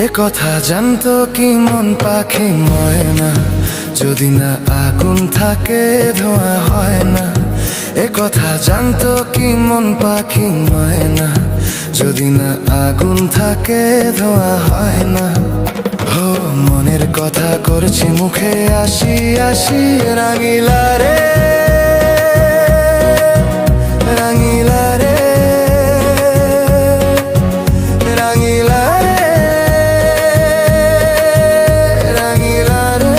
এ কথা জানতো কি মন পাখি ময়না, যদি না আগুন থাকে ধোঁয়া হয় না। এ কথা জানতো কি মন পাখি ময়না, যদি না আগুন থাকে ধোঁয়া হয় না। ও মনের কথা করছি মুখে আসি আসি, রাঙিলা রে রাঙিলা রে রাঙিলা রে রাঙিলা রে।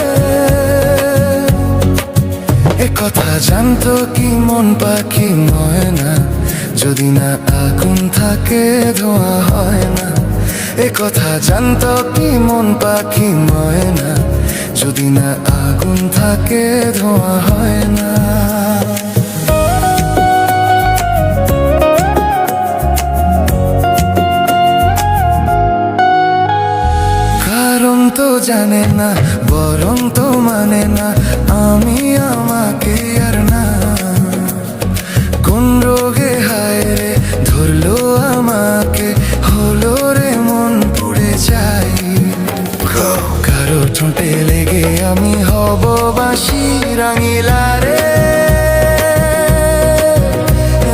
এ কথা জানতো কি মন পাখি ময়না, যদি না আগুন থাকে ধোঁয়া হয় না। এ কথা জানতো কি মন পাখি ময়না, যদি না আগুন থাকে ধোঁয়া হয় না। কারণ তো জানে না, বরং তো মানে না, আমি আমাকে আর না। কোন রোগে হায় রে ধরলো আমাকে, হলো রে মন পুড়ে যাই। কারো ঠোঁটে লেগে আমি হব বাসি, রাঙিলা রে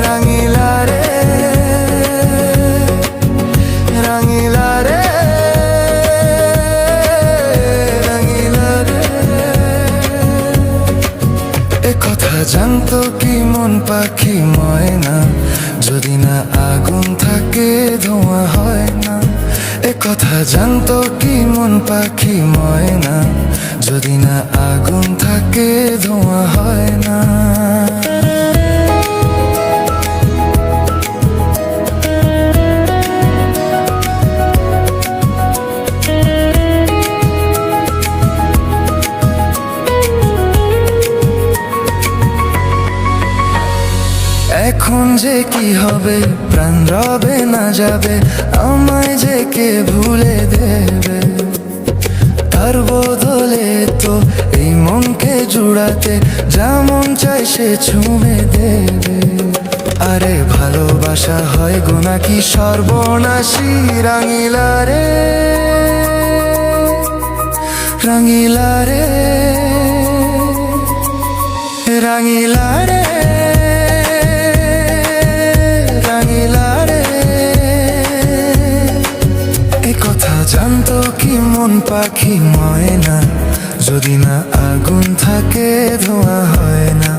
রাঙিলা রে রাঙিলা রে রাঙিলা রে। এ কথা জানতো কি মন পাখি ময়না, যদি না আগুন থাকে ধোঁয়া হয় না। এ কথা জানতো কি মন পাখি ময়না, যদি না আগুন থাকে ধোঁয়া হয় না। এখন যে কি হবে, প্রাণ রবে না যাবে, আমায় যে কে ভুলে দেবে। তার বদলে তো এই মনকে জুড়াতে যেমন চাই সে ছুঁয়ে দেবে। আরে ভালোবাসা হয় গো নাকি সর্বনাশী, রাঙিলা রে রাঙিলা রে রাঙিলা রে রাঙিলা রে। এ কথা জানতো কি মন পাখি ময়না, যদি না আগুন থাকে ধোঁয়া হয় না।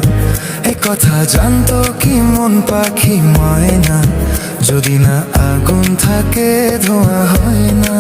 এ কথা জানতো কি মন পাখি ময়না, যদি না আগুন থাকে ধোঁয়া হয় না।